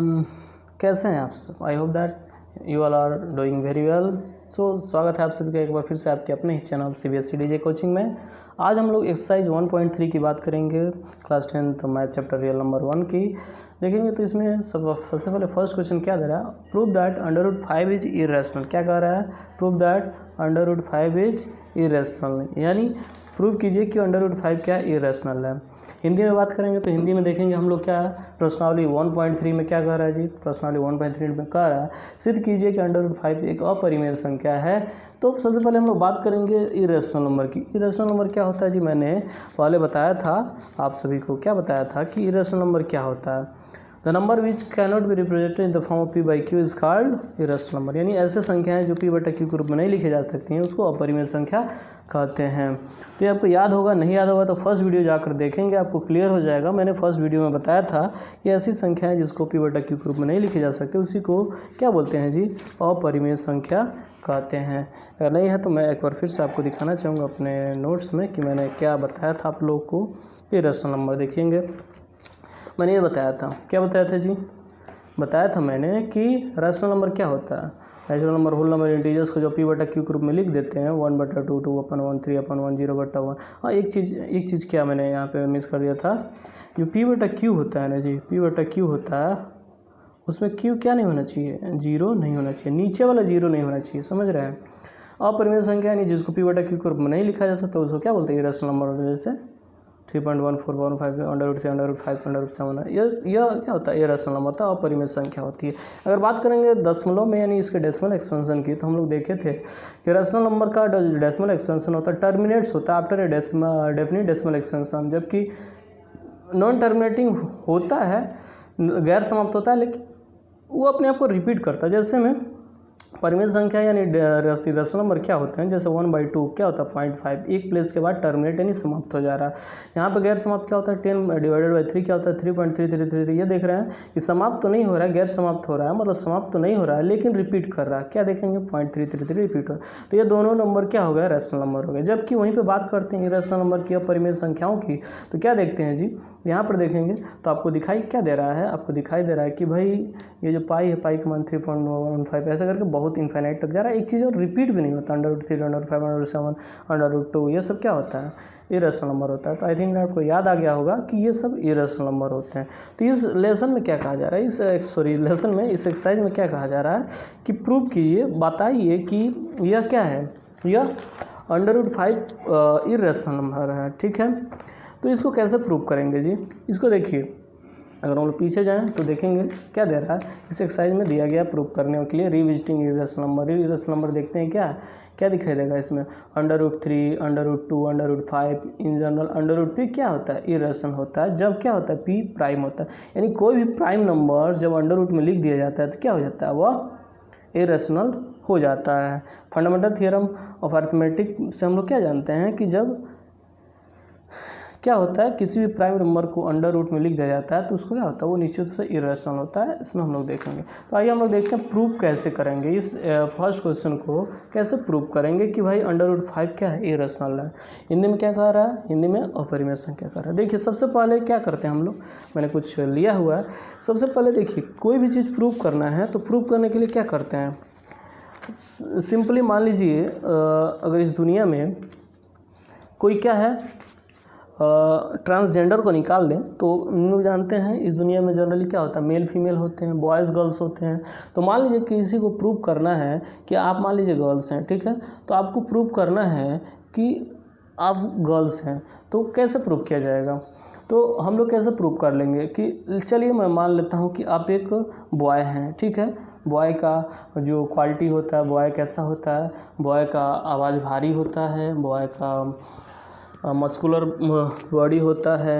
Everyone, कैसे हैं आप सब। I hope that you all are doing very well. So स्वागत है आप सभी का एक बार फिर से आपके अपने ही चैनल CBSE DJ कोचिंग में। आज हम लोग एक्सरसाइज 1.3 की बात करेंगे, class 10th math chapter real number 1 की देखेंगे। तो इसमें सबसे पहले फर्स्ट क्वेश्चन क्या दे रहा है, प्रूव दैट √5 इज इरेशनल। क्या कह रहा है, प्रूव दैट √5 इज इरेशनल, यानी प्रूव कीजिए कि √5 क्या इरेशनल है। हिंदी में बात करेंगे तो हिंदी में देखेंगे हम लोग क्या है, प्रश्नावली 1.3 में क्या कह रहा है जी, प्रश्नावली 1.3 में कह रहा है सिद्ध कीजिए कि √5 एक अपरिमेय संख्या है। तो सबसे पहले हम लोग बात करेंगे इरेशनल नंबर की। इरेशनल नंबर क्या होता है जी, मैंने पहले बताया था आप सभी को, क्या बताया था कि इरेशनल नंबर क्या होता है। The number which cannot be represented in the form of p/q is called irrational number, यानी ऐसे संख्याएं जो p/q के रूप में नहीं लिखी जा सकती हैं उसको अपरिमेय संख्या कहते हैं। तो ये आपको याद होगा, नहीं याद होगा तो फर्स्ट वीडियो जाकर देखेंगे, आपको क्लियर हो जाएगा। मैंने फर्स्ट वीडियो में बताया था कि ऐसी संख्याएं जिसको p/q के रूप में नहीं लिखी जा सकती उसी को क्या बोलते हैं जी, अपरिमेय संख्या कहते हैं। अगर नहीं है तो मैं एक बार फिर से आपको दिखाना चाहूँगा अपने नोट्स में कि मैंने क्या बताया था आप लोग को। इरेशनल नंबर देखेंगे, मैंने ये बताया था, क्या बताया था जी, बताया था मैंने कि रैशनल नंबर क्या होता है। Rational number whole number integers को जो p/q के रूप में लिख देते हैं 1/2, 2/1, 3/1, 0/1। हाँ, एक चीज़ क्या मैंने यहाँ पे मिस कर दिया था, जो p/q होता है ना जी, p/q होता है उसमें q क्या नहीं होना चाहिए, 0 नहीं होना चाहिए, नीचे वाला 0 नहीं होना चाहिए, समझ रहे हैं। अपरिमेय संख्या यानी जिसको p/q के रूप में नहीं लिखा जा सकता उसको क्या बोलते हैं, रैशनल नंबर। जैसे 3.1415 √3, √5, √7 यह क्या होता है, ये रैशनल नंबर होता है, अपरिमेय संख्या होती है। अगर बात करेंगे दशमलव में यानी इसके डेसिमल एक्सपेंशन की, तो हम लोग देखे थे कि रैशनल नंबर का डेसिमल एक्सपेंशन होता है टर्मिनेट्स होता है after a definite decimal expansion, जबकि नॉन टर्मिनेटिंग होता है, गैर समाप्त होता है, लेकिन वो अपने आप को रिपीट करता है। जैसे में परिमेय संख्या यानी रैशनल नंबर क्या होते हैं, जैसे 1/2 क्या होता है 0.5, एक प्लेस के बाद टर्मिनेट यानी समाप्त हो जा रहा है। यहाँ पे गैर समाप्त क्या होता है 10/3 क्या होता है 3.333। ये देख रहे हैं कि समाप्त तो नहीं हो रहा है, गैर समाप्त हो रहा है, मतलब समाप्त तो नहीं हो रहा है लेकिन रिपीट कर रहा है। क्या देखेंगे 0.333 रिपीट हो, तो ये दोनों नंबर क्या हो गया, रैशनल नंबर हो गए। जबकि वहीं पर बात करते हैं इरेशनल नंबर की अपरिमेय संख्याओं की, तो क्या देखते हैं जी, यहाँ पर देखेंगे तो आपको दिखाई क्या दे रहा है, आपको दिखाई दे रहा है कि भाई ये जो पाई है, पाई का मान 3.15 ऐसे करके बहुत इन्फाइनाइट तक जा रहा है। एक चीज़ और रिपीट भी नहीं होता, √3, √5, √7, √2 ये सब क्या होता है, इरेशनल नंबर होता है। तो आई थिंक आपको याद आ गया होगा कि ये सब इरेशनल नंबर होते हैं। तो इस लेसन में क्या कहा जा रहा है, इस एक्सरसाइज में क्या कहा जा रहा है कि प्रूव कीजिए, बताइए कि यह क्या है, यह √5 इरेशनल नंबर है, ठीक है। तो इसको कैसे प्रूव करेंगे जी, इसको देखिए, अगर हम लोग पीछे जाएं तो देखेंगे क्या दे रहा है इस एक्सरसाइज में, दिया गया प्रूव करने के लिए revisiting irrational number. Irrational number देखते हैं क्या दिखाई देगा इसमें, √3, √2, √5 इन जनरल √p क्या होता है, इरेशनल होता है जब क्या होता है p प्राइम होता है, यानी कोई भी प्राइम नंबर जब √ में लिख दिया जाता है तो क्या हो जाता है, वह इरेशनल हो जाता है। फंडामेंटल थ्योरम ऑफ अरिथमेटिक से हम लोग क्या जानते हैं कि जब क्या होता है किसी भी प्राइम नंबर को √ में लिख दिया जाता है तो उसको क्या होता है, वो निश्चित रूप से इरेशनल होता है। इसमें हम लोग देखेंगे। तो आइए हम लोग देखते हैं प्रूव कैसे करेंगे, इस फर्स्ट क्वेश्चन को कैसे प्रूव करेंगे कि भाई √5 क्या है, इरेशनल है। हिंदी में क्या कह रहा है, हिंदी में अपरिमेय संख्या कह रहा है। देखिए सबसे पहले क्या करते हैं हम लोग, मैंने कुछ लिया हुआ है। सबसे पहले देखिए कोई भी चीज़ प्रूव करना है तो प्रूव करने के लिए क्या करते हैं, सिंपली मान लीजिए अगर इस दुनिया में कोई क्या है ट्रांसजेंडर को निकाल दें तो हम लोग जानते हैं इस दुनिया में जनरली क्या होता है, मेल फीमेल होते हैं, बॉयज़ गर्ल्स होते हैं। तो मान लीजिए किसी को प्रूव करना है कि आप मान लीजिए गर्ल्स हैं, ठीक है, तो आपको प्रूव करना है कि आप गर्ल्स हैं। तो कैसे प्रूव किया जाएगा, तो हम लोग कैसे प्रूव कर लेंगे कि चलिए मैं मान लेता हूँ कि आप एक बॉय हैं, ठीक है। बॉय का जो क्वालिटी होता है, बॉय कैसा होता है, बॉय का आवाज़ भारी होता है, बॉय का मस्कुलर बॉडी होता है,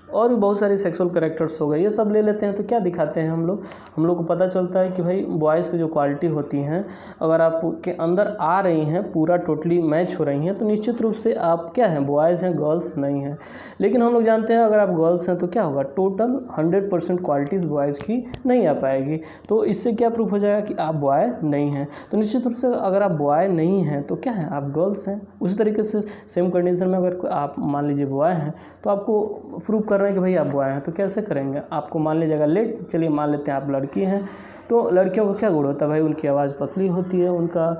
और भी बहुत सारी सेक्सुअल कैरेक्टर्स हो गए, ये सब ले लेते हैं। तो क्या दिखाते हैं हम लोग को पता चलता है कि भाई बॉयज़ की जो क्वालिटी होती हैं अगर आपके अंदर आ रही हैं, पूरा टोटली मैच हो रही हैं, तो निश्चित रूप से आप क्या हैं, बॉयज़ हैं, गर्ल्स नहीं हैं। लेकिन हम लोग जानते हैं अगर आप गर्ल्स हैं तो क्या होगा, टोटल 100% क्वालिटीज़ बॉयज़ की नहीं आ पाएगी। तो इससे क्या प्रूफ हो जाएगा कि आप बॉय नहीं हैं। तो निश्चित रूप से अगर आप बॉय नहीं हैं तो क्या है, आप गर्ल्स हैं। उसी तरीके से सेम कंडीशन में अगर आप मान लीजिए बॉय हैं तो आपको प्रूफ कर रहे हैं कि भाई आप बॉय हैं, तो कैसे करेंगे? आपको मान लीजिएगा लेट, चलिए मान लेते हैं आप लड़की हैं, तो लड़कियों का क्या गुण होता है भाई? उनकी आवाज़ पतली होती है, उनका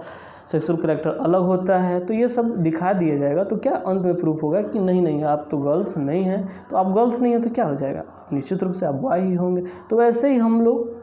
सेक्सुअल कैरेक्टर अलग होता है, तो ये सब दिखा दिया जाएगा। तो क्या अंत में प्रूफ होगा कि नहीं नहीं आप तो गर्ल्स नहीं हैं, तो आप गर्ल्स नहीं हैं तो क्या हो जाएगा? निश्चित रूप से आप बॉय ही होंगे। तो वैसे ही हम लोग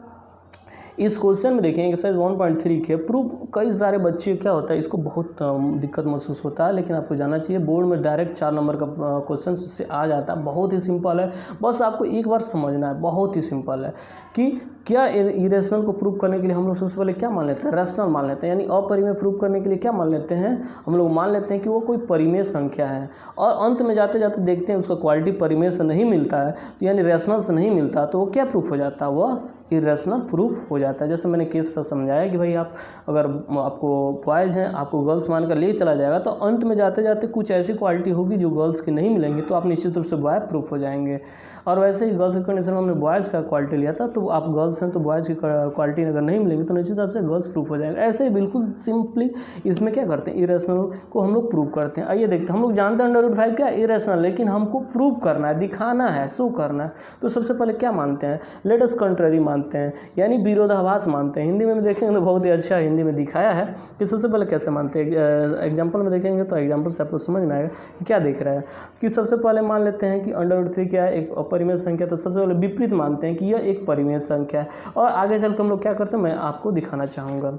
इस क्वेश्चन में देखेंगे एक्सरसाइज 1.3 के प्रूफ कई सारे बच्चे क्या होता है, इसको बहुत दिक्कत महसूस होता है, लेकिन आपको जाना चाहिए बोर्ड में डायरेक्ट 4 नंबर का क्वेश्चन इससे आ जाता है। बहुत ही सिंपल है, बस आपको एक बार समझना है, बहुत ही सिंपल है कि क्या इरेशनल को प्रूव करने के लिए हम लोग सबसे पहले क्या मान लेते हैं? रैशनल मान लेते हैं। यानी अपरिमेय प्रूव करने के लिए क्या मान लेते हैं? हम लोग मान लेते हैं कि वो कोई परिमेय संख्या है, और अंत में जाते जाते देखते हैं उसका क्वालिटी परिमेय से नहीं मिलता है, तो यानी रैशनल से नहीं मिलता, तो वो क्या प्रूफ हो जाता है? वह इरेशनल प्रूफ हो जाता है। जैसे मैंने केस से समझाया कि भाई आप अगर आपको बॉयज़ हैं, आपको गर्ल्स मानकर ले चला जाएगा, तो अंत में जाते जाते कुछ ऐसी क्वालिटी होगी जो गर्ल्स की नहीं मिलेंगी, तो आप निश्चित रूप से बॉय प्रूफ हो जाएंगे। और वैसे ही गर्ल्स के कंडीशन में हमने बॉयज़ का क्वालिटी लिया था, तो आप गर्ल्स हैं तो बॉयज़ की क्वालिटी अगर नहीं मिलेगी तो निश्चित रूप से गर्ल्स प्रूफ हो जाएंगे। ऐसे ही बिल्कुल सिंपली इसमें क्या करते हैं, इरेशनल को हम लोग प्रूव करते हैं। आइए देखते हैं, हम लोग जानते हैं √5 क्या इरेशनल, लेकिन हमको प्रूव करना है, दिखाना है, शो करना है। तो सबसे पहले क्या मानते हैं? लेट अस कंट्ररी मानते हैं, यानी विरोधाभास मानते हैं। हिंदी में देखेंगे तो बहुत ही अच्छा हिंदी में दिखाया है कि सबसे पहले कैसे मानते हैं। एग्जाम्पल में देखेंगे तो एग्जाम्पल से आपको समझ में आएगा कि क्या देख रहा है। कि सबसे पहले मान लेते हैं कि √3 क्या है? एक अपरिमेय संख्या। तो सबसे पहले विपरीत मानते हैं कि यह एक परिमेय संख्या है, और आगे चल कर हम लोग क्या करते हैं मैं आपको दिखाना चाहूँगा।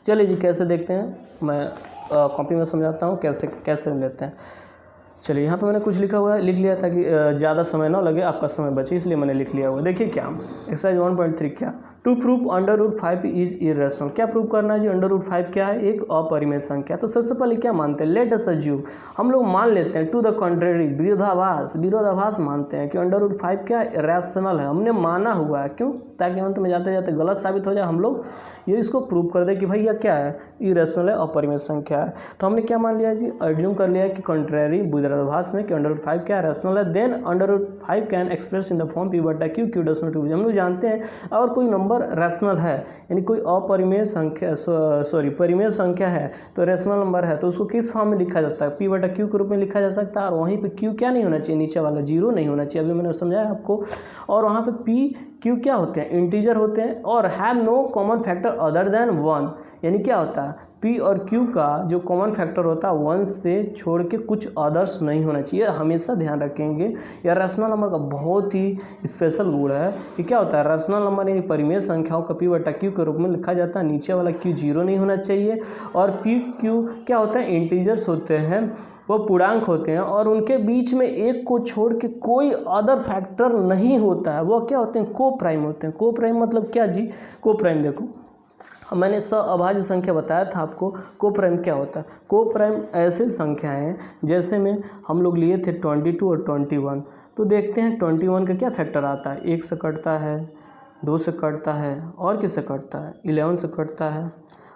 चलिए जी, कैसे देखते हैं, मैं कॉपी में समझाता हूँ कैसे कैसे लेते हैं। चलिए, यहाँ पे मैंने कुछ लिखा हुआ है, लिख लिया ताकि ज़्यादा समय ना लगे, आपका समय बचे, इसलिए मैंने लिख लिया हुआ। देखिए क्या एक्सरसाइज 1.3 क्या, टू प्रूव √5 इज इरेशनल। क्या प्रूव करना है जी? √5 क्या है? एक अपरिमेय संख्या। तो सबसे पहले क्या मानते हैं? लेट अस अज्यूम, हम लोग मान लेते हैं, टू द कॉन्ट्रेरी, विरोधाभास मानते हैं कि √5 क्या रैशनल है। हमने माना हुआ है, क्यों? ताकि अंत में जाते जाते गलत साबित हो जाए, हम लोग ये इसको प्रूव कर दे कि भाई यह क्या है? इरेशनल है, अपरिमेय संख्या है। तो हमने क्या मान लिया जी? अज्यूम कर लिया कि कॉन्ट्रेरी विरोधाभास में कि √5 क्या रैशनल है। Then √5 can express in the form p/q, q does not. हम लोग जानते हैं अगर कोई नंबर रैशनल है, यानी कोई अपरिमेय संख्या परिमेय संख्या है, तो रैशनल नंबर है, तो उसको किस फॉर्म में लिखा जा सकता है? p/q के रूप में लिखा जा सकता है। और वहीं पे q क्या नहीं होना चाहिए? नीचे वाला 0 नहीं होना चाहिए, अभी मैंने समझाया आपको। और वहाँ पे p q क्या होते हैं? इंटीजर होते हैं, और have no common factor other than 1। यानी क्या होता है? p और q का जो कॉमन फैक्टर होता है 1 से छोड़ के कुछ अदर्स नहीं होना चाहिए, हमेशा ध्यान रखेंगे। यह रैशनल नंबर का बहुत ही स्पेशल गुण है कि क्या होता है? रैशनल नंबर यानी परिमेय संख्याओं का p/q के रूप में लिखा जाता है। नीचे वाला q 0 नहीं होना चाहिए, और p q क्या होता है? इंटीजर्स होते हैं, वो पूर्णांक होते हैं, और उनके बीच में एक को छोड़ के कोई अदर फैक्टर नहीं होता है। वो क्या होते हैं? को प्राइम होते हैं। को प्राइम मतलब क्या जी? को प्राइम देखो, मैंने अभाज्य संख्या बताया था आपको। को प्राइम क्या होता है? को प्राइम ऐसे संख्याएं जैसे में हम लोग लिए थे 22 और 21। तो देखते हैं 21 का क्या फैक्टर आता है? 1 से कटता है, 2 से कटता है, और किससे कटता है? 11 से कटता है,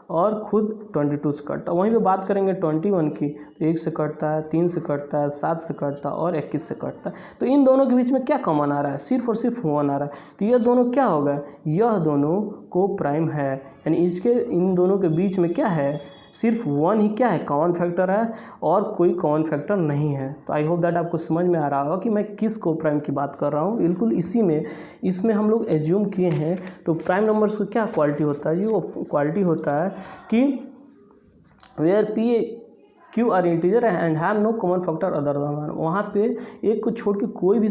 और खुद 22 से कटता है। वहीं पे बात करेंगे 21 की, तो 1 से कटता है, 3 से कटता है, 7 से कटता है, और 21 से कटता है। तो इन दोनों के बीच में क्या कॉमन आ रहा है? सिर्फ और सिर्फ 1 आ रहा है। तो यह दोनों क्या होगा? यह दोनों को प्राइम है, यानी इसके इन दोनों के बीच में क्या है? सिर्फ 1 ही क्या है? कॉमन फैक्टर है, और कोई कॉमन फैक्टर नहीं है। तो आई होप दैट आपको समझ में आ रहा होगा कि मैं किस को प्राइम की बात कर रहा हूँ। बिल्कुल इसी में, इसमें हम लोग एज्यूम किए हैं। तो प्राइम नंबर्स को क्या क्वालिटी होता है? ये वो क्वालिटी होता है कि where p q are integer and have no common factor other than 1। वहाँ पे एक को छोड़ के कोई भी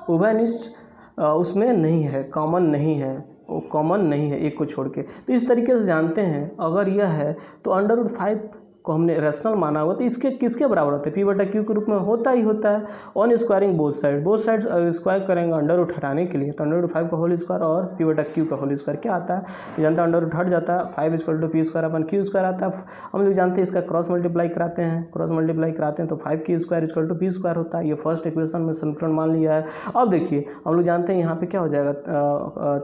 उभयनिष्ठ उसमें नहीं है, कॉमन नहीं है, वो कॉमन नहीं है एक को छोड़ के। तो इस तरीके से जानते हैं अगर यह है तो √5 को हमने रैशनल माना हुआ, तो इसके किसके बराबर होता है? p/q के रूप में होता ही होता है। On squaring both sides square करेंगे अंडर हटाने के लिए, तो √5 का होल स्क्वायर और p/q का होल स्क्वायर क्या आता है? जानते हैं अंडर हट जाता है, 5 = p² आता है। हम लोग जानते हैं इसका क्रॉस मल्टीप्लाई कराते हैं, तो 5q² p² होता है। ये फर्स्ट इक्वेशन में समीकरण मान लिया है। अब देखिए हम लोग जानते हैं यहाँ पे क्या हो जाएगा?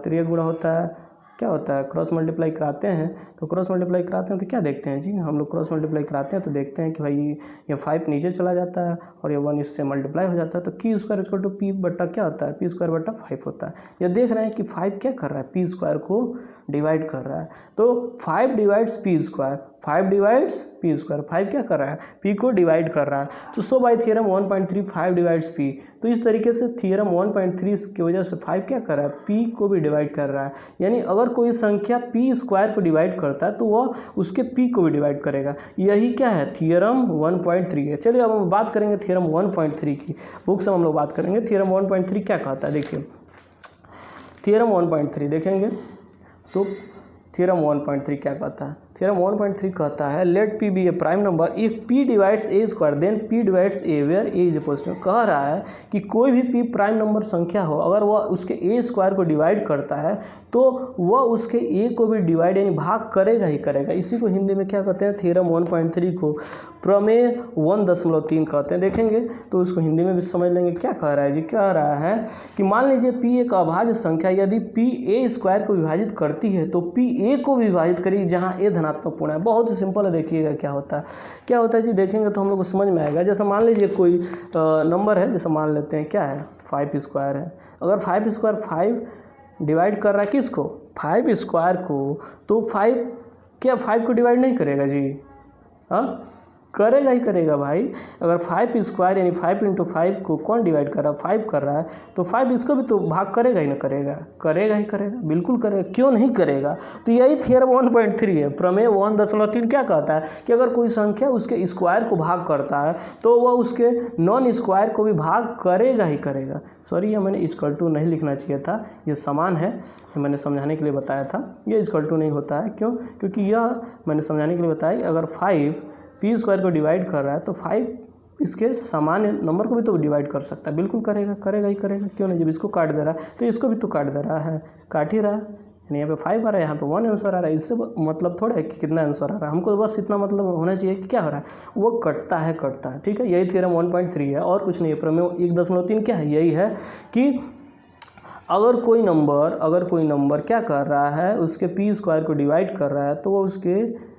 3 गुणा होता है, क्या होता है? क्रॉस मल्टीप्लाई कराते हैं, तो क्या देखते हैं जी? हम लोग क्रॉस मल्टीप्लाई कराते हैं तो देखते हैं कि भाई ये 5 नीचे चला जाता है, और ये 1 इससे मल्टीप्लाई हो जाता है, तो q² p/ क्या होता है? p² 5 होता है। ये देख रहे हैं कि 5 क्या कर रहा है? p² को डिवाइड कर रहा है। तो 5 डिवाइड्स p², 5 क्या कर रहा है? p को डिवाइड कर रहा है। तो सो बाय थ्योरम 1.3 5 डिवाइड्स p, तो इस तरीके से थियरम 1.3 की वजह से 5 क्या कर रहा है, p को भी डिवाइड कर रहा है। यानी अगर कोई संख्या p स्क्वायर को डिवाइड करता है तो वह उसके p को भी डिवाइड करेगा। यही क्या है, थियरम 1.3 है। चलिए अब हम बात करेंगे थियरम 1.3 की। बुक से हम लोग बात करेंगे थियरम 1.3 क्या कहता है। देखिए थियरम 1.3 देखेंगे तो थियरम 1.3 क्या कहता है। थियरम 1.3 कहता है let p be a prime number if p divides a square then p divides a where a is positive. कह रहा है कि कोई भी p प्राइम नंबर संख्या हो, अगर वह उसके a स्क्वायर को डिवाइड करता है तो वह उसके a को भी डिवाइड यानी भाग करेगा ही करेगा। इसी को हिंदी में क्या कहते हैं, थियरम 1.3 को प्रमेय 1.3 कहते हैं। देखेंगे तो उसको हिंदी में भी समझ लेंगे। क्या कह रहा है जी, कह रहा है कि मान लीजिए p एक अभाज्य संख्या यदि p a स्क्वायर को विभाजित करती है तो p a को भी विभाजित करेगी जहाँ a धनात्मक पूर्ण है। बहुत ही सिंपल है, देखिएगा क्या होता है। क्या होता है जी, देखेंगे तो हम लोग को समझ में आएगा। जैसे मान लीजिए कोई नंबर है, जैसे मान लेते हैं क्या है 5 स्क्वायर है। अगर 5 स्क्वायर 5 डिवाइड कर रहा है किसको, 5 स्क्वायर को, तो 5 क्या 5 को डिवाइड नहीं करेगा जी, हाँ करेगा ही करेगा भाई। अगर 5 स्क्वायर यानी 5 × 5 को कौन डिवाइड कर रहा है, 5 कर रहा है, तो 5 इसको भी तो भाग करेगा ही ना करेगा, करेगा ही करेगा, बिल्कुल करेगा, क्यों नहीं करेगा। तो यही थियरम 1.3 है। प्रमेय 1.3 क्या कहता है कि अगर कोई संख्या उसके स्क्वायर को भाग करता है तो वह उसके नॉन स्क्वायर को भी भाग करेगा ही करेगा। सॉरी, ये मैंने इक्वल टू नहीं लिखना चाहिए था, ये समान है, ये मैंने समझाने के लिए बताया था। ये इक्वल टू नहीं होता है, क्यों, क्योंकि यह मैंने समझाने के लिए बताया कि अगर 5 p स्क्वायर को डिवाइड कर रहा है तो 5 इसके सामान्य नंबर को भी तो डिवाइड कर सकता है, बिल्कुल करेगा, करेगा ही करेगा, क्यों नहीं। जब इसको काट दे रहा है तो इसको भी तो काट दे रहा है, काट ही रहा है। यानी यहाँ पे 5 आ रहा है, यहाँ पे 1 आंसर आ रहा है। इससे मतलब थोड़ा है कि कितना आंसर आ रहा है, हमको बस इतना मतलब होना चाहिए कि क्या हो रहा है, वो कटता है, कटता है। ठीक है, यही थियरम 1.3 है और कुछ नहीं है। प्रमेय 1.3 क्या है, यही है कि अगर कोई नंबर क्या कर रहा है, उसके p स्क्वायर को डिवाइड कर रहा है तो वो उसके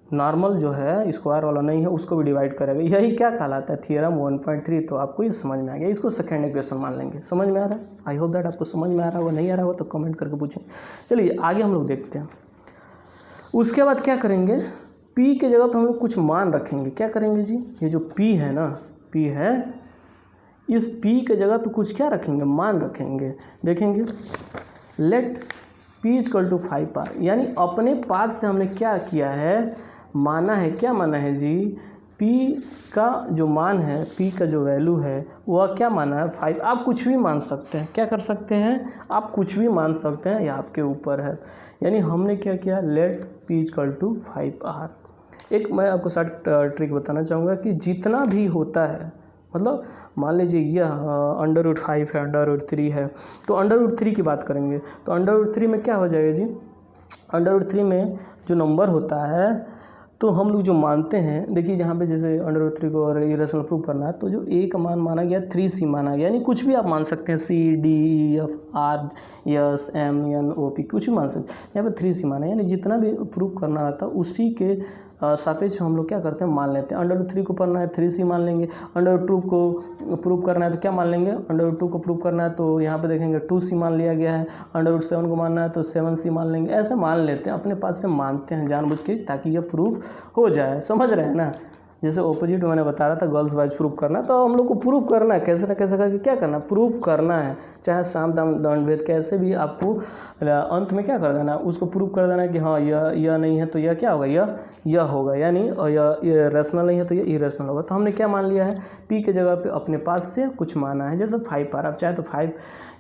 नॉर्मल जो है स्क्वायर वाला नहीं है उसको भी डिवाइड करेगा। यही क्या कहलाता है, थियरम 1.3। तो आपको ये समझ में आ गया। इसको सेकेंड इक्वेशन मान लेंगे। समझ में आ रहा है, आई होप दैट आपको समझ में आ रहा होगा। नहीं आ रहा होगा तो कमेंट करके पूछें। चलिए आगे हम लोग देखते हैं। उसके बाद क्या करेंगे, p के जगह पर हम लोग कुछ मान रखेंगे। क्या करेंगे जी, ये जो p है ना, p है, इस p के जगह पर कुछ क्या रखेंगे, मान रखेंगे। देखेंगे लेट p = 5r, यानी अपने पास से हमने क्या किया है, माना है। क्या माना है जी, p का जो मान है, p का जो वैल्यू है वह क्या माना है, 5। आप कुछ भी मान सकते हैं, क्या कर सकते हैं, आप कुछ भी मान सकते हैं, ये आपके ऊपर है। यानी हमने क्या किया, लेट p = 5r। एक मैं आपको शॉर्ट ट्रिक बताना चाहूँगा कि जितना भी होता है, मतलब मान लीजिए यह √5 है, √3 है, तो √3 की बात करेंगे तो √3 में क्या हो जाएगा जी, √3 में जो नंबर होता है तो हम लोग जो मानते हैं, देखिए यहाँ पे जैसे √3 को अगर इरेशनल प्रूव करना है तो जो a का मान माना गया 3c माना गया, यानी कुछ भी आप मान सकते हैं, c d e f r s m n o p कुछ भी मान सकते हैं। यहाँ पे 3c माना, यानी जितना भी प्रूव करना रहता है उसी के सापेक्ष हम लोग क्या करते हैं, मान लेते हैं। √3 को पढ़ना है 3c मान लेंगे, √2 को प्रूव करना है तो क्या मान लेंगे, √2 को प्रूव करना है तो यहाँ पे देखेंगे 2c मान लिया गया है, √7 को मानना है तो 7c मान लेंगे। ऐसे मान लेते हैं, अपने पास से मानते हैं जानबूझ के, ताकि यह प्रूफ हो जाए। समझ रहे हैं ना, जैसे ऑपोजिट मैंने बता रहा था गर्ल्स वाइज प्रूफ करना, तो हम लोग को प्रूफ करना है, कैसे ना कैसे करके क्या करना, प्रूफ करना है। चाहे साम दाम दंड भेद कैसे भी आपको अंत में क्या कर देना, उसको प्रूफ कर देना कि हाँ यह नहीं है तो यह क्या होगा, यह होगा, यानी यह रैशनल नहीं है तो यह इरेशनल होगा। तो हमने क्या मान लिया है, p के जगह पे अपने पास से कुछ माना है। जैसे 5r, आप चाहे तो 5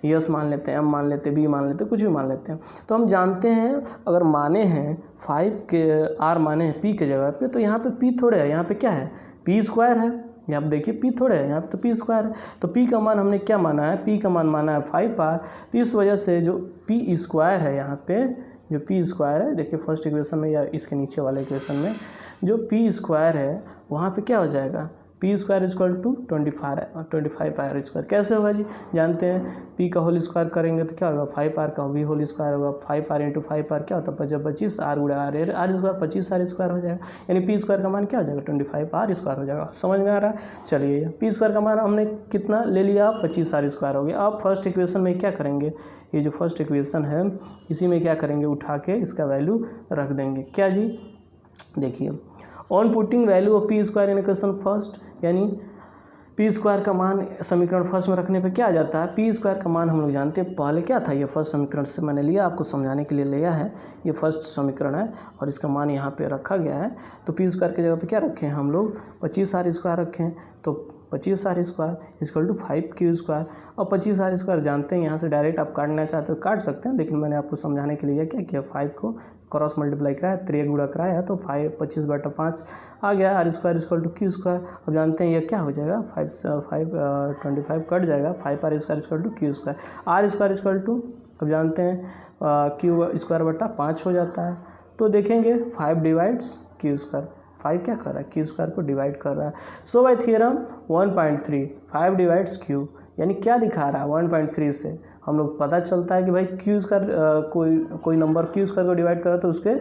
यस मान लेते हैं, m मान लेते हैं, b मान लेते हैं, कुछ भी मान लेते हैं। तो हम जानते हैं अगर माने हैं 5 के r माने हैं p के जगह पे, तो यहाँ पे p थोड़े है, यहाँ पे क्या है, p स्क्वायर है। यहाँ पे देखिए p थोड़े है, यहाँ पे तो p स्क्वायर है। तो p का मान हमने क्या माना है, p का मान माना है 5r। तो इस वजह से जो p स्क्वायर है, यहाँ पे जो p स्क्वायर है, देखिए फर्स्ट इक्वेशन में या इसके नीचे वाले इक्वेशन में जो p स्क्वायर है वहाँ पे क्या हो जाएगा, p स्क्वायर = 25r स्क्वायर। कैसे होगा जी, जानते हैं p का होल स्क्वायर करेंगे तो क्या होगा, 5r का भी होल स्क्वायर होगा। 5r × 5r क्या होता है, 25, r × r square 25r square हो जाएगा। यानी p स्क्वायर का मान क्या हो जाएगा, 25r स्क्वायर हो जाएगा। समझ में आ रहा है। चलिए p स्क्वायर का मान हमने कितना ले लिया, 25r स्क्वायर हो गया। अब फर्स्ट इक्वेशन में क्या करेंगे, ये जो फर्स्ट इक्वेशन है इसी में क्या करेंगे, उठा के इसका वैल्यू रख देंगे। क्या जी, देखिए on putting value of p square in equation first, यानी पी स्क्वायर का मान समीकरण फर्स्ट में रखने पे क्या आ जाता है, पी स्क्वायर का मान हम लोग जानते हैं पहले क्या था, ये फर्स्ट समीकरण से मैंने लिया, आपको समझाने के लिए लिया है, ये फर्स्ट समीकरण है और इसका मान यहाँ पे रखा गया है। तो पी स्क्वायर की जगह पे क्या रखें हम लोग, 25r स्क्वायर रखें, तो 25r square equal to 5q square. और 25r स्क्वायर जानते हैं, यहाँ से डायरेक्ट आप काटना चाहते हो काट सकते हैं, लेकिन मैंने आपको समझाने के लिए क्या किया, 5 को क्रॉस मल्टीप्लाई कराया, 3 गुणा कराया तो 25/5 आ गया, r square equal to q square. अब जानते हैं ये क्या हो जाएगा, 25 कट जाएगा, 5r square equal to q square, r square equal to अब जानते हैं q स्क्वायर बटा 5 हो जाता है। तो देखेंगे 5 डिवाइड्स q स्क्वायर, 5 क्या कर रहा है, q स्क्वायर को डिवाइड कर रहा है। सो बाय थ्योरम 1.3 5 डिवाइड्स q, यानी क्या दिखा रहा है 1.3 से हम लोग पता चलता है कि भाई q स्क्वायर कोई नंबर q स्क्वायर को डिवाइड कर रहा है तो उसके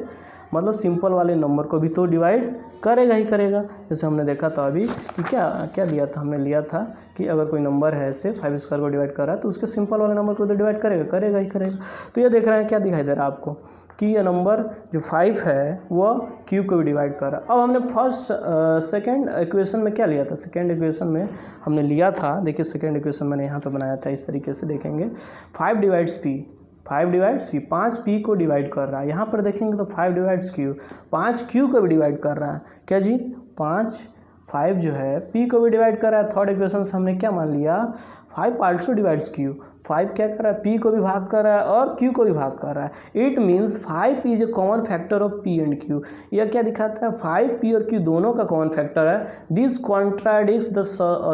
मतलब सिंपल वाले नंबर को भी तो डिवाइड करेगा ही करेगा। जैसे हमने देखा था अभी कि क्या क्या दिया था, हमने लिया था कि अगर कोई नंबर है ऐसे 5 स्क्वायर को डिवाइड कर रहा है तो उसके सिंपल वाले नंबर को तो डिवाइड करेगा ही करेगा। तो ये देख रहे हैं क्या दिखाई दे रहा है आपको कि ये नंबर जो 5 है वह q को भी डिवाइड कर रहा है। अब हमने सेकेंड इक्वेशन में क्या लिया था, सेकेंड इक्वेशन में हमने लिया था, देखिए सेकेंड इक्वेशन मैंने यहाँ पे बनाया था, इस तरीके से देखेंगे 5 डिवाइड्स p, 5 p को डिवाइड कर रहा है। यहाँ पर देखेंगे तो 5 डिवाइड्स q, 5 q को भी डिवाइड कर रहा है, क्या जी 5 जो है p को भी डिवाइड कर रहा है। थर्ड इक्वेशन से हमने क्या मान लिया, 5 आल्सो डिवाइड्स q, 5 क्या कर रहा है, p को भी भाग कर रहा है और q को भी भाग कर रहा है। It means 5 is a common factor of p and q। यह क्या दिखाता है, 5p और q दोनों का कॉमन फैक्टर है। This contradicts the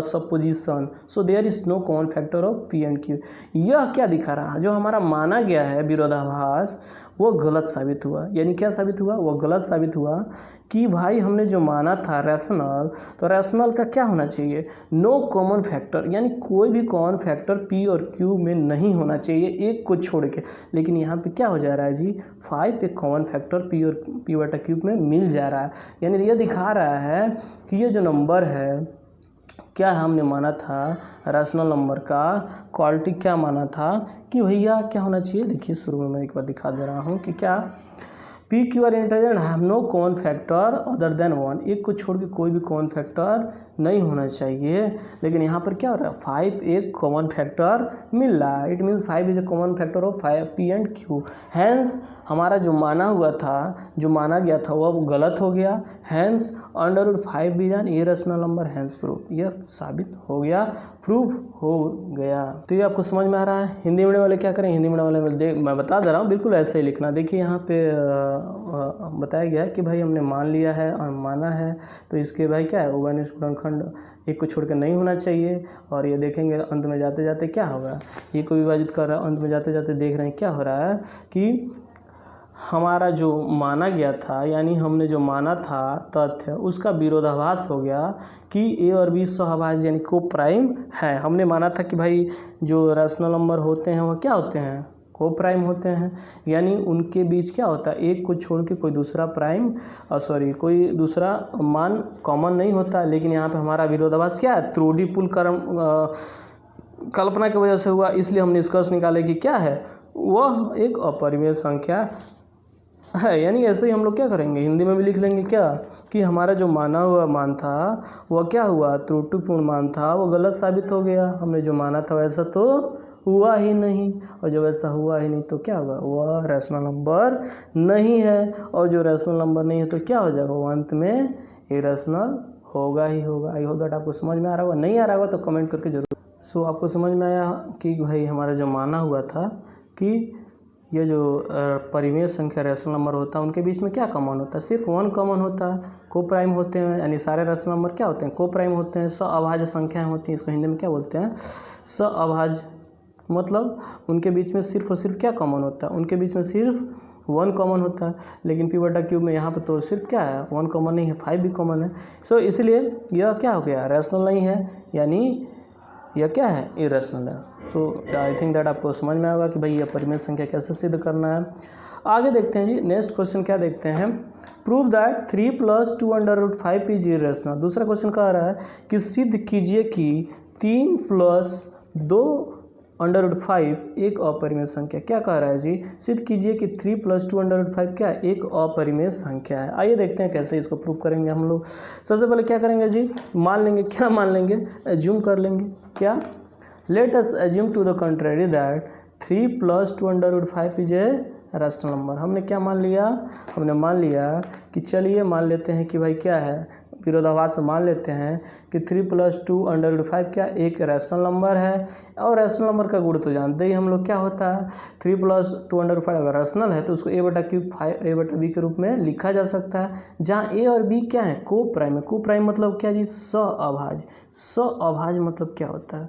supposition, so there is no common factor of p and q। यह क्या दिखा रहा है, जो हमारा माना गया है विरोधाभास वो गलत साबित हुआ। यानी क्या साबित हुआ, वो गलत साबित हुआ कि भाई हमने जो माना था रैशनल, तो रैशनल का क्या होना चाहिए, नो कॉमन फैक्टर, यानी कोई भी कॉमन फैक्टर p और q में नहीं होना चाहिए एक को छोड़ के। लेकिन यहाँ पे क्या हो जा रहा है जी, 5 एक कॉमन फैक्टर p और p/q में मिल जा रहा है। यानी ये दिखा रहा है कि ये जो नंबर है क्या हमने माना था, रैशनल नंबर का क्वालिटी क्या माना था कि भैया क्या होना चाहिए। देखिए शुरू में मैं एक बार दिखा दे रहा हूँ कि क्या p q are integer have no common factor other than 1, एक को छोड़ के कोई भी कॉमन फैक्टर नहीं होना चाहिए। लेकिन यहाँ पर क्या हो रहा है, 5 एक कॉमन फैक्टर मिल रहा है। It means 5 is a common factor of 5 p and q। Hence हमारा जो माना हुआ था, जो माना गया था वह गलत हो गया। हैंस √5 भी an irrational number, hence proof, यह साबित हो गया, प्रूफ हो गया। तो ये आपको समझ में आ रहा है। हिंदी मीडियम वाले क्या करें, हिंदी मीडियम वाले मैं बता दे रहा हूँ बिल्कुल ऐसे ही लिखना। देखिए यहाँ पे बताया गया कि भाई हमने मान लिया है और माना है, तो इसके भाई क्या है, उभयनिष्ठ गुणनखंड एक को छोड़ के नहीं होना चाहिए। और ये देखेंगे अंत में जाते जाते क्या होगा, ये को विभाजित कर रहा है, अंत में जाते जाते देख रहे हैं क्या हो रहा है कि हमारा जो माना गया था, यानी हमने जो माना था तथ्य, उसका विरोधाभास हो गया कि a और b सहभाज्य यानी को प्राइम है। हमने माना था कि भाई जो रैशनल नंबर होते हैं वह क्या होते हैं, को प्राइम होते हैं, यानी उनके बीच क्या होता है, एक को छोड़ के कोई दूसरा प्राइम कोई दूसरा मान कॉमन नहीं होता। लेकिन यहाँ पे हमारा विरोधाभास क्या है, त्रुटिपूर्ण कल्पना की वजह से हुआ, इसलिए हम निष्कर्ष निकाले कि क्या है, वह एक अपरिमेय संख्या है। यानी ऐसे ही हम लोग क्या करेंगे, हिंदी में भी लिख लेंगे क्या कि हमारा जो माना हुआ मान था वह क्या हुआ, त्रुटिपूर्ण मान था, वो गलत साबित हो गया। हमने जो माना था वैसा तो हुआ ही नहीं, और जब ऐसा हुआ ही नहीं तो क्या होगा, वह रैशनल नंबर नहीं है। और जो रैशनल नंबर नहीं है तो क्या हो जाएगा, वो अंत में इरेशनल होगा ही होगा। आई होप दैट आपको समझ में आ रहा होगा, नहीं आ रहा होगा तो कमेंट करके जरूर। सो आपको समझ में आया कि भाई हमारा जो माना हुआ था कि ये जो परिमेय संख्या रैशनल नंबर होता है उनके बीच में क्या कॉमन होता है, सिर्फ 1 कॉमन होता है, को प्राइम होते हैं। यानी सारे रैशनल नंबर क्या होते हैं, को प्राइम होते हैं, सअभाज्य संख्याएं होती हैं। इसको हिंदी में क्या बोलते हैं, सअभाज्य, मतलब उनके बीच में सिर्फ और सिर्फ क्या कॉमन होता है, उनके बीच में सिर्फ 1 कॉमन होता है। लेकिन p/q में यहाँ पर तो सिर्फ क्या है, 1 कॉमन नहीं है, 5 भी कॉमन है। सो इसलिए यह क्या हो गया, रैशनल नहीं है, यानी यह क्या है, इरेशनल है। सो आई थिंक दैट आपको समझ में आएगा कि भाई यह परिमेय संख्या कैसे सिद्ध करना है। आगे देखते हैं जी, नेक्स्ट क्वेश्चन क्या देखते हैं, प्रूव दैट 3 + 2√5 इज इरेशनल। दूसरा क्वेश्चन कह रहा है कि सिद्ध कीजिए कि 3 + 2 2√5 एक अपरिमेय संख्या। क्या कह रहा है जी? सिद्ध कीजिए कि 3 + 2√5 क्या एक अपरिमेय संख्या है। आइए देखते हैं कैसे इसको प्रूव करेंगे हम लोग। सबसे पहले क्या करेंगे जी? मान लेंगे। क्या मान लेंगे? एज्यूम कर लेंगे। क्या? Let us assume to the contrary that 3 + 2√5 is a rational number. हमने क्या मान लिया? हमने मान लिया कि चलिए मान लेते हैं कि भाई क्या है, विरोधाभास में मान लेते हैं कि 3 + 2√5 क्या एक रैशनल नंबर है। और रैशनल नंबर का गुण तो जानते ही हम लोग क्या होता है, 3 + 2√5 अगर रैशनल है तो उसको a/3 a/b के रूप में लिखा जा सकता है, जहाँ a और b क्या है? को प्राइम है। को प्राइम मतलब क्या जी? सअभाज्य। सअभाज्य मतलब क्या होता है?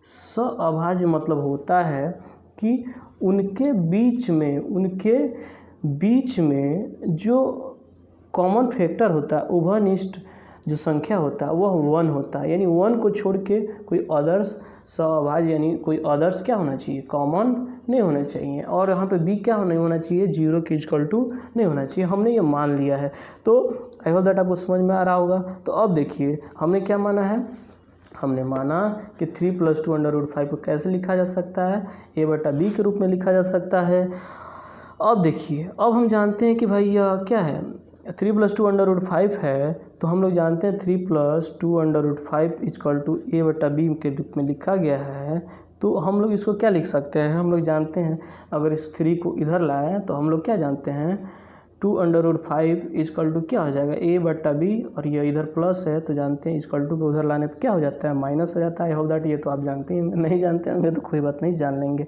सअभाज्य मतलब होता है कि उनके बीच में जो कॉमन फैक्टर होता है, उभयनिष्ठ जो संख्या होता है वह 1 होता है। यानी 1 को छोड़ के कोई अदर्स सअभाज्य यानी कोई अदर्स क्या होना चाहिए? कॉमन नहीं होना चाहिए। और यहाँ पे b क्या नहीं होना चाहिए? 0 के इक्वल टू नहीं होना चाहिए। हमने ये मान लिया है। तो आई होप दैट आपको समझ में आ रहा होगा। तो अब देखिए हमने क्या माना है? हमने माना कि 3 + 2√5 को कैसे लिखा जा सकता है? a/b के रूप में लिखा जा सकता है। अब देखिए, अब हम जानते हैं कि भाई यह क्या है? 3 + 2√5 है, तो हम लोग जानते हैं 3 + 2√5 = a/b के रूप में लिखा गया है। तो हम लोग इसको क्या लिख सकते हैं? हम लोग जानते हैं अगर इस 3 को इधर लाएँ तो हम लोग क्या जानते हैं? 2√5 क्या हो जाएगा? a/b, और ये इधर प्लस है तो जानते हैं इक्वल टू को उधर लाने पर क्या हो जाता है? माइनस हो जाता है। आई होप दैट ये तो आप जानते हैं, नहीं जानते हैं तो कोई बात नहीं, जान लेंगे।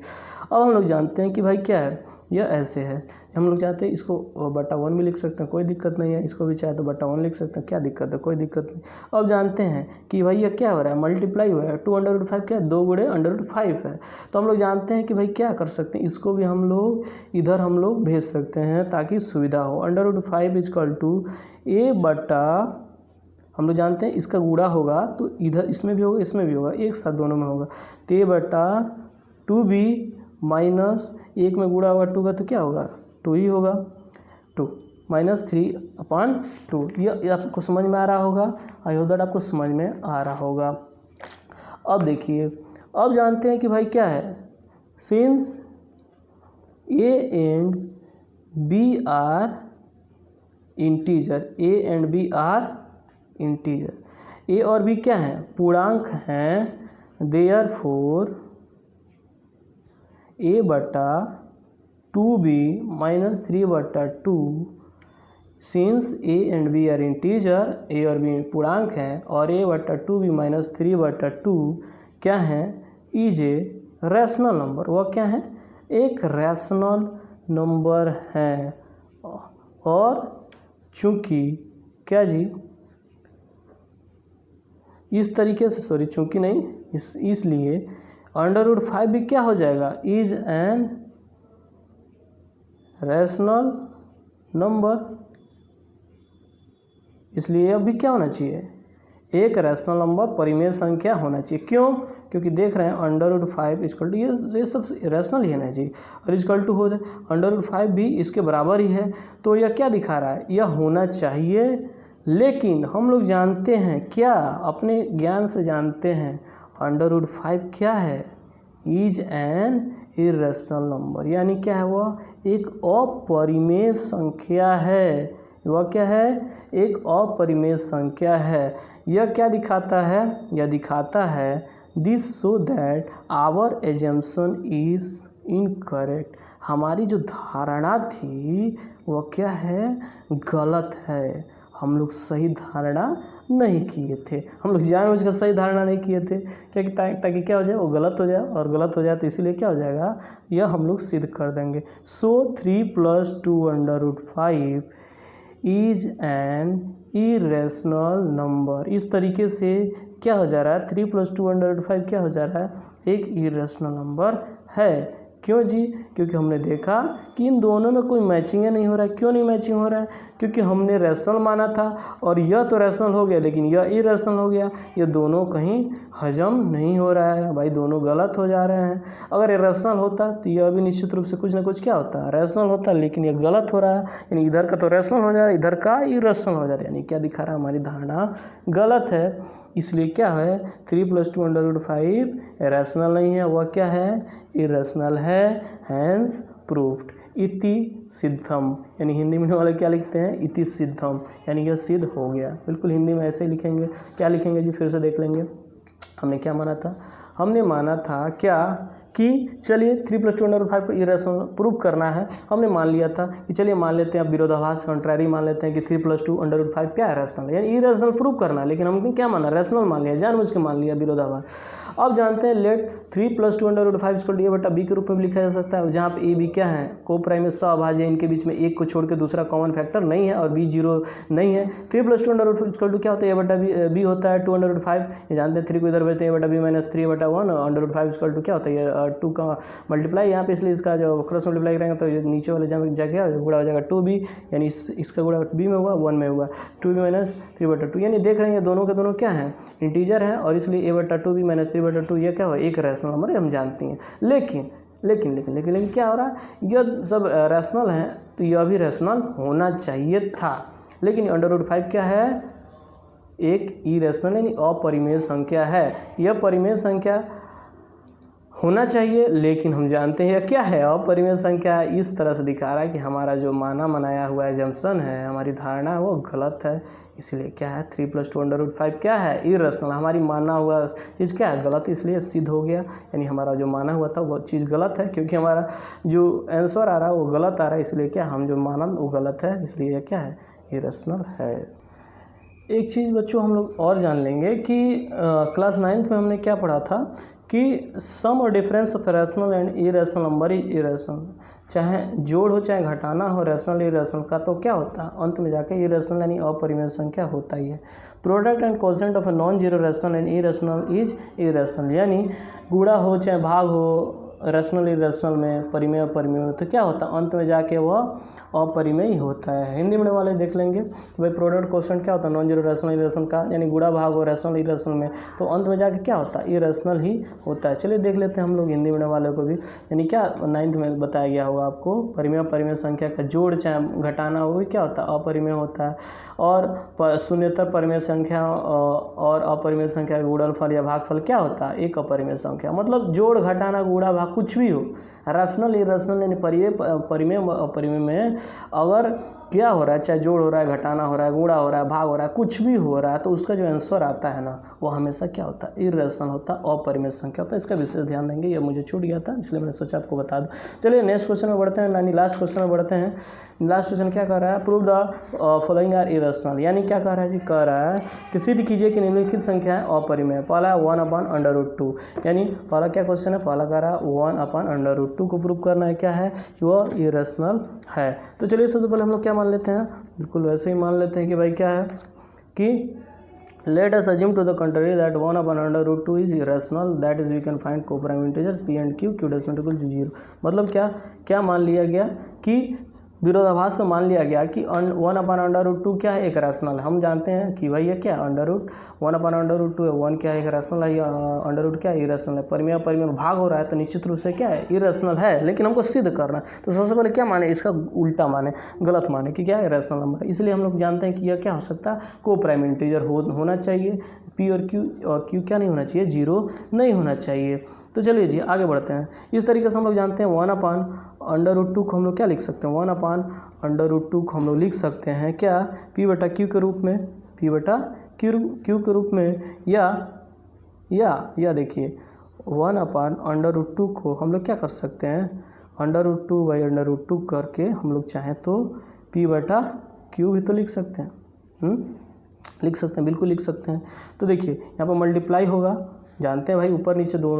अब हम लोग जानते हैं कि भाई क्या है, यह ऐसे है। हम लोग चाहते हैं इसको /1 भी लिख सकते हैं, कोई दिक्कत नहीं है। इसको भी चाहे तो /1 लिख सकते हैं, क्या दिक्कत है? कोई दिक्कत नहीं। अब जानते हैं कि भाई यह क्या हो रहा है? मल्टीप्लाई हो रहा है। 2√5 क्या है? 2 × √5 है। तो हम लोग जानते हैं कि भाई क्या कर सकते हैं, इसको भी हम लोग इधर हम लोग भेज सकते हैं ताकि सुविधा हो। √5 a/, हम लोग जानते हैं इसका गुणा होगा तो इधर इसमें भी होगा इसमें भी होगा, एक साथ दोनों में होगा। तो a/2b माइनस 1 में गुणा होगा 2 का तो क्या होगा? 2 ही होगा। 2 - 3/2। ये आपको समझ में आ रहा होगा। आई होप दैट आपको समझ में आ रहा होगा। अब देखिए, अब जानते हैं कि भाई क्या है? Since a and b are integer, a and b are integer, a और b क्या है? पूर्णांक हैं। Therefore a/2b - 3/2, since a and b are integer, a और b पूर्णांक हैं और a/2b - 3/2 क्या है? Is a rational number. वह क्या है? एक रैशनल नंबर है। और चूंकि क्या जी, इस तरीके से, सॉरी चूंकि नहीं, इसलिए √5 भी क्या हो जाएगा? Is an rational number. इसलिए अब भी क्या होना चाहिए? एक रैशनल नंबर, परिमेय संख्या होना चाहिए। क्यों? क्योंकि देख रहे हैं √5 ये सब रैशनल ही है ना जी। और इक्वल टू हो जाए √5 भी इसके बराबर ही है। तो यह क्या दिखा रहा है? यह होना चाहिए। लेकिन हम लोग जानते हैं क्या, अपने ज्ञान से जानते हैं √5 क्या है? Is an irrational number. यानी क्या है? वह एक अपरिमेय संख्या है। वह क्या है? एक अपरिमेय संख्या है। यह क्या दिखाता है? यह दिखाता है this so that our assumption is incorrect. हमारी जो धारणा थी वह क्या है? गलत है। हम लोग सही धारणा नहीं किए थे। हम लोग जानबूझकर सही धारणा नहीं किए थे क्या, ताकि क्या हो जाए? वो गलत हो जाए, और गलत हो जाए तो इसीलिए क्या हो जाएगा? यह हम लोग सिद्ध कर देंगे। सो 3 + 2√5 इज एन इरेशनल नंबर। इस तरीके से क्या हो जा रहा है? 3 + 2√5 क्या हो जा रहा है? एक इरेशनल नंबर है। क्यों जी? क्योंकि हमने देखा कि इन दोनों में कोई मैचिंग नहीं हो रहा है। क्यों नहीं मैचिंग हो रहा है? क्योंकि हमने रैशनल माना था और यह तो रैशनल हो गया लेकिन यह इरेशनल हो गया। ये दोनों कहीं हजम नहीं हो रहा है भाई, दोनों गलत हो जा रहे हैं। अगर ये रैशनल होता तो यह भी निश्चित रूप से कुछ ना कुछ क्या होता है? रैशनल होता, लेकिन ये गलत हो रहा है। यानी इधर का तो रैशनल हो जा रहा है, इधर का इरेशनल हो जा रहा है। यानी क्या दिखा रहा है? हमारी धारणा गलत है। इसलिए क्या है 3 + 2 √5 रैशनल नहीं है, वह क्या है इरेशनल है, हैंस प्रूफ्ड इति सिद्धम, यानी हिंदी में वाले क्या लिखते हैं इति सिद्धम, यानी यह सिद्ध हो गया। बिल्कुल हिंदी में ऐसे ही लिखेंगे। क्या लिखेंगे जी फिर से देख लेंगे। हमने क्या माना था, हमने माना था क्या कि चलिए 3 + 2 √5 को इरेशनल प्रूव करना है। हमने मान लिया था कि चलिए मान लेते हैं, अब विरोधाभास कंट्रारी मान लेते हैं कि 3 + 2 √5 क्या है रैशनल, यानी इरेशनल प्रूव करना है, लेकिन हमने क्या माना रैशनल मान लिया, जानबूझ के मान लिया विरोधाभास। अब जानते हैं लेट 3 + 2 √5 इसको a/b के रूप में भी लिखा जा सकता है, जहाँ पे a b क्या है को प्राइम सहभाज्य, इनके बीच में एक को छोड़ के दूसरा कॉमन फैक्टर नहीं है और b 0 नहीं है। 3 + 2 √5 क्या होता है a/b होता है 2 √5, ये जानते हैं 3 को इधर भेजते हैं a/b - 3/1 √5 क्या होता है 2 का मल्टीप्लाई यहाँ पे, इसलिए इसका जो क्रॉस मल्टीप्लाई करेंगे तो ये नीचे वाले जगह गुणा हो जाएगा 2b, यानी इसका गुणा b में हुआ 1 में हुआ 2b - 3/2, यानी देख रहे हैं दोनों के दोनों क्या है इंटीजर है, और इसलिए a/2b - 3/2 ये क्या हो एक रैशनल नंबर हम जानते हैं। लेकिन क्या हो रहा है, यह सब रैशनल है तो यह भी रैशनल होना चाहिए था, लेकिन √5 क्या है एक इरेशनल यानी अपरिमेय संख्या है। यह परिमेय संख्या होना चाहिए, लेकिन हम जानते हैं क्या है अपरिमेय संख्या। इस तरह से दिखा रहा है कि हमारा जो माना मनाया हुआ एजम्पशन है, हमारी धारणा है वो गलत है, इसलिए क्या है 3 + 2 √5 क्या है इरेशनल, हमारी माना हुआ चीज़ क्या है गलत, इसलिए सिद्ध हो गया, यानी हमारा जो माना हुआ था वो चीज़ गलत है, क्योंकि हमारा जो आंसर आ रहा है वो गलत आ रहा है, इसलिए क्या हम जो माना वो गलत है, इसलिए क्या है इरेशनल है। एक चीज़ बच्चों हम लोग और जान लेंगे कि क्लास 9th में हमने क्या पढ़ा था कि सम और difference of rational and irrational number is irrational, चाहे जोड़ हो चाहे घटाना हो रैशनल इरेशनल का, तो क्या होता है अंत में जाके इरेशनल यानी अपरिमेय संख्या होता ही है। Product and quotient of a non zero rational and irrational is irrational, यानी गुणा हो चाहे भाग हो रैशनल इरेशनल में, परिमेय अपरिमेय में, तो क्या होता है अंत में जाके वह अपरिमेय ही होता है। हिंदी में वाले देख लेंगे भाई प्रोडक्ट कोशेंट क्या होता है नॉन जीरो रैशनल इरेशनल का, यानी गुणा भाग हो रैशनल इरेशनल में, तो अंत में जाके क्या होता है इरेशनल ही होता है। चलिए देख लेते हैं हम लोग हिंदी में वाले को भी, यानी क्या 9th में बताया गया होगा आपको, परिमेय अपरिमेय संख्या का जोड़ चाहे घटाना हो भी क्या होता है अपरिमेय होता है, और शून्यतर परिमेय संख्या और अपरिमेय संख्या का गुणनफल या भागफल क्या होता है एक अपरिमेय संख्या। मतलब जोड़ घटाना गुणा भाग कुछ भी हो, रैशनल इरेशनल यानी परिमेय अपरिमेय में अगर क्या हो रहा है, चाहे जोड़ हो रहा है घटाना हो रहा है गुणा हो रहा है भाग हो रहा है कुछ भी हो रहा है, तो उसका जो आंसर आता है ना वो हमेशा क्या होता है इरेशनल होता है, अपरिमेय संख्या होता है। इसका विशेष ध्यान देंगे, ये मुझे छूट गया था इसलिए मैंने सोचा आपको बता दूं। चलिए नेक्स्ट क्वेश्चन में बढ़ते हैं, यानी लास्ट क्वेश्चन में बढ़ते हैं। लास्ट क्वेश्चन क्या कह रहा है, prove the following are irrational, यानी क्या कह रहा है जी, कह रहा है कि सिद्ध कीजिए कि निम्नलिखित संख्या है अपरिमेय। पहला 1/√2, यानी पहला क्या क्वेश्चन है, पहला कह रहा है 1/√2 को प्रूव करना है क्या है कि वह इरेशनल है। तो चलिए सबसे पहले हम लोग क्या मान लेते हैं, बिल्कुल वैसे ही मान लेते हैं कि भाई क्या है कि let us assume to the contrary that 1/√2 is irrational, that is we can find co-prime integers p and q, q does not equal to 0। मतलब क्या मान लिया गया कि विरोधाभास से मान लिया गया कि 1/√2 क्या है एक रैशनल है। हम जानते हैं कि भाई ये क्या है 1/√2 है, 1 क्या है एक रैशनल है, या अंडर क्या है इरेशनल है। परिमेय परिमेय भाग हो रहा है तो निश्चित रूप से क्या है इरेशनल है, लेकिन हमको सिद्ध करना है तो सबसे पहले क्या माने इसका उल्टा माने, गलत माने कि क्या है रैशनल नंबर। इसलिए हम लोग जानते हैं कि यह क्या हो सकता है को प्राइम इंटीजर होना चाहिए, पी और क्यू क्या नहीं होना चाहिए, 0 नहीं होना चाहिए। तो चलिए जी आगे बढ़ते हैं। इस तरीके से हम लोग जानते हैं 1/√2 को हम लोग क्या लिख सकते हैं, 1/√2 को हम लोग लिख सकते हैं क्या p/q के रूप में, p/q के रूप में, या देखिए 1/√2 को हम लोग क्या कर सकते हैं √2/√2 करके हम लोग चाहें तो p/q भी तो लिख सकते हैं, लिख सकते हैं, बिल्कुल लिख सकते हैं। तो देखिए यहाँ पर मल्टीप्लाई होगा, जानते हैं भाई ऊपर नीचे दो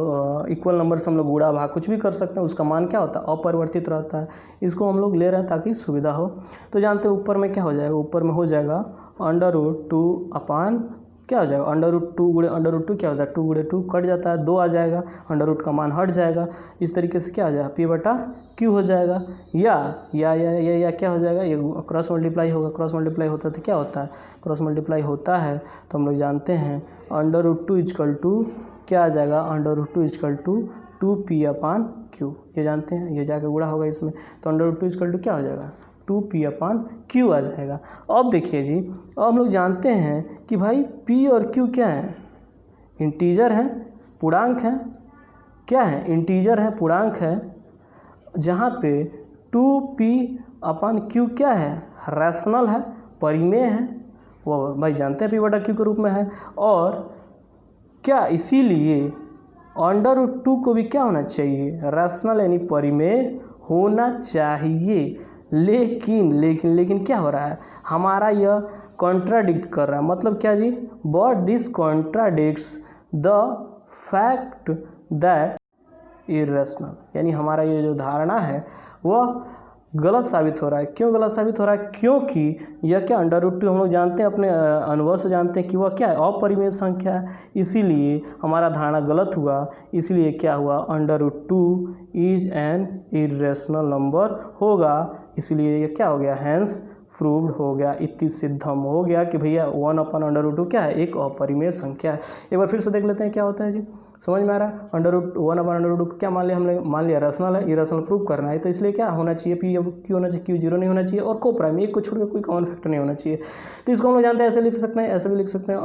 इक्वल नंबर से हम लोग गुणा भाग कुछ भी कर सकते हैं, उसका मान क्या होता है अपरिवर्तित रहता है। इसको हम लोग ले रहे हैं ताकि सुविधा हो। तो जानते हैं ऊपर में क्या हो जाएगा, ऊपर में हो जाएगा √2 अपान क्या हो जाएगा √2 गुणे √2 क्या होता है 2 गुणे 2 कट जाता है, 2 आ जाएगा, अंडर का मान हट जाएगा। इस तरीके से क्या हो जाएगा p/q हो जाएगा, या क्या हो जाएगा ये क्रॉस मल्टीप्लाई होगा। क्रॉस मल्टीप्लाई होता है तो क्या होता है, क्रॉस मल्टीप्लाई होता है तो हम लोग जानते हैं √2 इक्वल टू क्या आ जाएगा √2 इक्वल टू 2p/q, ये जानते हैं, ये जाकर गुणा होगा इसमें तो √2 इक्वल टू क्या हो जाएगा 2p/q आ जाएगा। अब देखिए जी अब हम लोग जानते हैं कि भाई p और q क्या है, इंटीजर है, पूर्णांक है, क्या है, इंटीजर है, पूर्णांक है, जहाँ पे 2p/q क्या है, रैशनल है, परिमेय है, वो भाई जानते हैं p/q के रूप में है। और क्या इसीलिए √2 को भी क्या होना चाहिए, रैशनल यानी परिमेय होना चाहिए। लेकिन क्या हो रहा है, हमारा यह कॉन्ट्राडिक्ट कर रहा है। मतलब क्या जी, but this contradicts the fact that irrational, यानी हमारा ये जो धारणा है वह गलत साबित हो रहा है। क्यों गलत साबित हो रहा है, क्योंकि यह क्या √2 हम लोग जानते हैं, अपने अनुभव से जानते हैं कि वह क्या है, अपरिमेय संख्या है, इसीलिए हमारा धारणा गलत हुआ। इसलिए क्या हुआ, √2 इज एन इरेशनल नंबर होगा, इसलिए ये क्या हो गया, हैंस प्रूव्ड हो गया, इति सिद्धम हो गया कि भैया 1/√2 क्या है, एक अपरिमेय संख्या है। एक बार फिर से देख लेते हैं क्या होता है जी, समझ में आ रहा है। 1/√2 क्या मान लिया हमने, मान लिया रैशनल है, इरेशनल प्रूव करना है, तो इसलिए क्या होना चाहिए, p/q होना चाहिए, q 0 नहीं होना चाहिए, और को प्राइम एक को छोड़ के कोई कॉमन फैक्टर नहीं होना चाहिए। तो इसको हम लोग जानते हैं, ऐसे लिख सकते हैं, ऐसे भी लिख सकते हैं,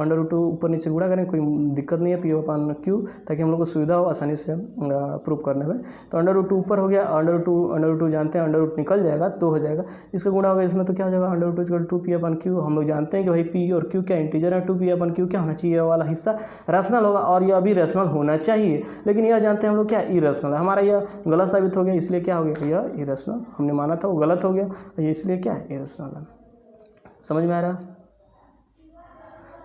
√2 ऊपर नीचे गुणा करें, कोई दिक्कत नहीं है, p/q, ताकि हम लोग को सुविधा हो आसानी से प्रूव करने में। तो √2 ऊपर हो गया, √2 जानते हैं, √2 निकल जाएगा, 2 हो जाएगा, इसका गुणा होगा इसमें, तो क्या हो जाएगा, √2 2p/q। हम लोग जानते हैं कि भाई p और q क्या इंटीजर है, 2p/q क्या होना चाहिए, ये वाला हिस्सा रैशनल होगा, और यह भी रैशनल होना चाहिए। लेकिन यह जानते हैं हम लोग क्या, इरेशनल है, हमारा यह गलत साबित हो गया, इसलिए क्या हो गया, यह इरेशनल हमने माना था वो गलत हो गया, ये इसलिए क्या है, इरेशनल है। समझ में आ रहा है।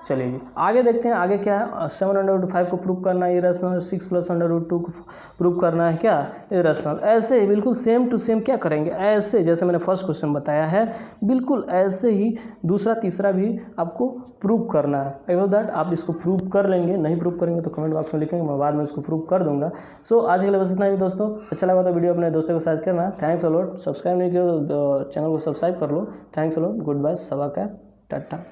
चलिए जी आगे देखते हैं, आगे क्या है, 7/5 को प्रूव करना है इरेशनल, 6 + √2 को प्रूव करना है क्या, इरेशनल। ऐसे ही बिल्कुल सेम टू सेम क्या करेंगे, ऐसे जैसे मैंने फर्स्ट क्वेश्चन बताया है, बिल्कुल ऐसे ही दूसरा तीसरा भी आपको प्रूव करना है। आई होप दैट आप इसको प्रूव कर लेंगे, नहीं प्रूव करेंगे तो कमेंट बॉक्स में लिखेंगे, मैं बाद में इसको प्रूव कर दूंगा। सो आज के लिए बस इतना ही दोस्तों, अच्छा लगा तो वीडियो अपने दोस्तों को शेयर करना। थैंक्स अलॉट, सब्सक्राइब नहीं किया तो चैनल को सब्सक्राइब कर लो। थैंक्स अलॉट, गुड बाय, सबा का टाटा।